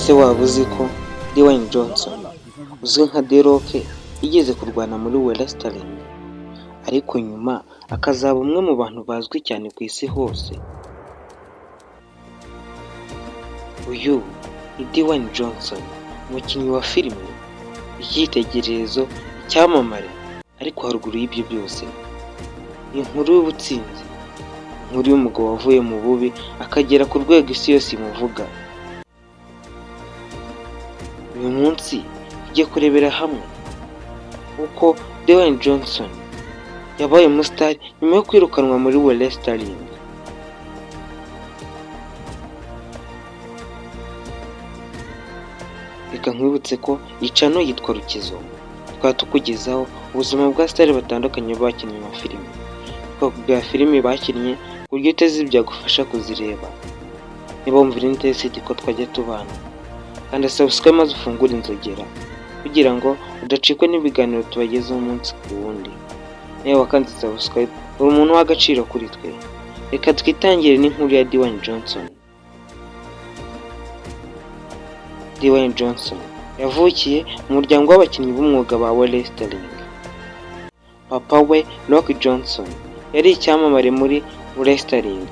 Ese waba uzi ko Dwayne Johnson uzwi nka The Rock yigeze kurwana muri wrestling ariko nyuma akazaba umwe mu bantu bazwi cyane ku isi hose? Uyu ni Dwayne Johnson, umukinnyi wa filime, icyitegererezo, icyamamare, ariko haruguru y'ibyo byose ni inkuru y'ubutsinzi, inkuru y'umugabo wavuye mu bubi akagera ku rwego isi yose imuvuga. Uyu munsi tugiye kurebera hamwe uko Dwayne Johnson yabaye umustar nyuma yo kwirukanwa muri wrestling. Reka nkwibutse ko icano yitwa Rukizo, tukaba tukugezaho ubuzima bwa star batandukanye bakinnye mu filime, twakubwira filime bakinnye ku buryo uteze byagufasha kuzireba. Niba wumvira interested ko twajya tubana, kandi subscribe maze ufungure inzogera kugira ngo udacikwe n'ibiganiro tubagezaho umunsi ku wundi. Nawe wakanze subscribe uri umuntu w'agaciro kuri twe. Reka twitangire n'inkuru ya Dwayne Johnson. Dwayne Johnson yavukiye mu muryango w'abakinnyi b'umwuga ba wrestling. Papa we Rock Johnson yari icyamamare muri wrestling,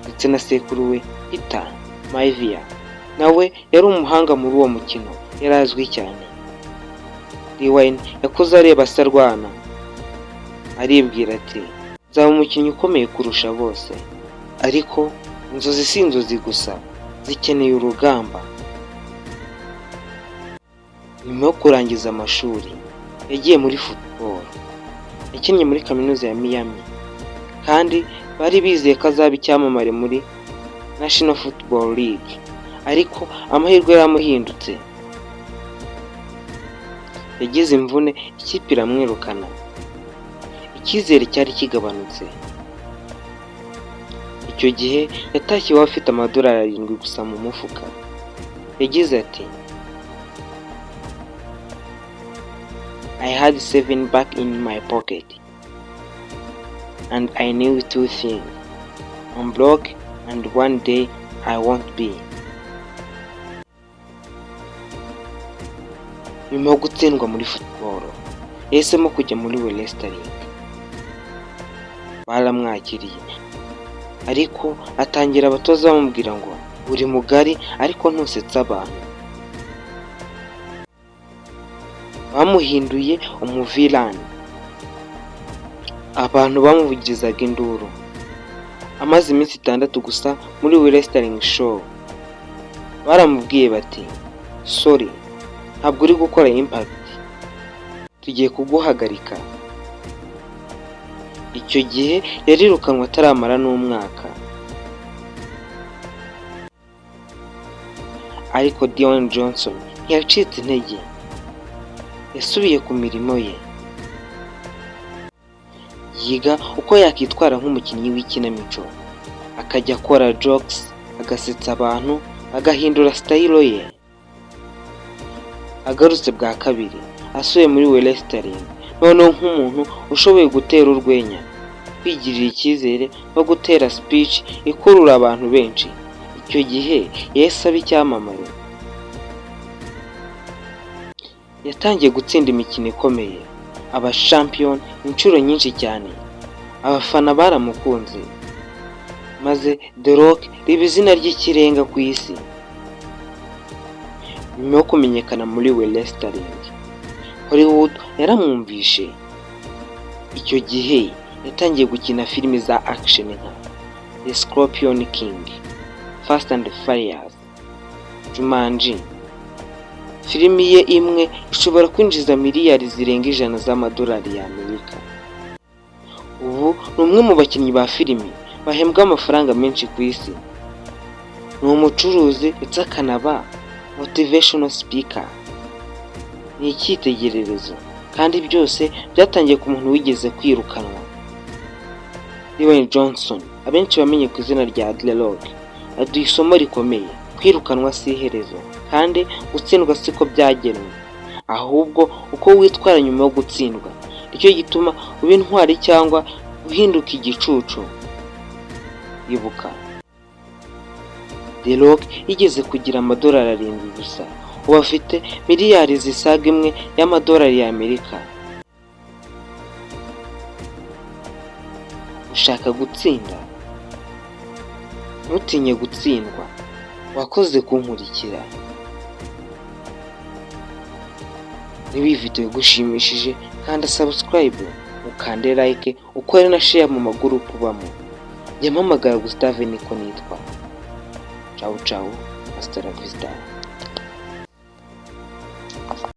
ndetse na sekuru we Peter Maivia nawe yari umuhanga muri uwo mukino, yari azwi cyane. Dwayne yakuze areba se arwana, aribwira ati nzaba umukinnyi ukomeye kurusha bose. Ariko inzozi si inzozi gusa, zikeneye urugamba. Nyuma yo kurangiza amashuri yagiye muri football, yakinnye muri kaminuza ya Miami, kandi bari bizeye ko azaba icyamamare muri National Football League, ariko amahirwe yaramuhindutse. Yagize imvune, ikipe iramwirukana, icyizere cyari kigabanutse. Icyo gihe yatashye iwabo afite $7 gusa mu mufuka. Yagize ati I had $7 back in my pocket, and I knew 2 things. I'm broke, and one day I won't be. Nyuma yo gutsindwa muri football, yahisemo kujya muri wrestling. Baramwakiriye, ariko atangira abatoza bamubwira ngo uri mugari ariko ntusetsa abantu. Bamuhinduye umuvilani, abantu bamuvugirizaga induru. Amaze iminsi 6 gusa muri wrestling show, baramubwiye bati sorry, ntabwo uri gukora impact, tugiye kuguhagarika. Icyo gihe yarirukanwe ataramara n'umwaka. Ariko Dwayne Johnson ntiyacitse intege, yasubiye ku mirimo ye. Yiga uko yakitwara nk'umukinnyi w'ikinamico, akajya akora jokes, agasetsa abantu, agahindura style ye. Agarutse bwa kabiri, asuye muri wrestling, noneho nk'umuntu ushoboye gutera urwenya, kwigirira icyizere no gutera speech ikurura abantu benshi. Icyo gihe yahise aba icyamamare. Yatangiye gutsinda imikino ikomeye, aba champion inshuro nyinshi cyane. Abafana baramukunze, maze The Rock riba izina ry'ikirenga ku isi. Nyuma yo kumenyekana muri wrestling, Hollywood yaramwumvishe. Icyo gihe yatangiye gukina filimi za action nka The Scorpion King, Fast and Furious, Jumanji. Filimi ye imwe ishobora kwinjiza miliyari zirenga $100 y'Amerika. Ubu ni umwe mu bakinnyi ba filimi bahembwa amafaranga menshi ku isi. Ni umucuruzi ndetse akanaba motivational speaker. Ni icyitegererezo, kandi byose byatangiye ku muntu wigeze kwirukanwa. Dwayne Johnson abenshi bamenye ku izina rya The Rock aduha isomo rikomeye: kwirukanwa si iherezo, kandi gutsindwa siko byagenwe, ahubwo uko witwara nyuma yo gutsindwa nicyo gituma uba intwari cyangwa uhinduka igicucu. Ibuka, The Rock yigeze kugira amadolari 7 gusa, ubu afite miliyari zisaga 1 y'amadolari y'Amerika. Ushaka gutsinda? Ntutinye gutsindwa. Wakoze kunkurikira. Niba iyi video igushimishije kanda subscribe, ukande like, ukore na share mu magurupu ubamo. Njye mpamagara Gustave niko nitwa. Ciao ciao, hasta la vista.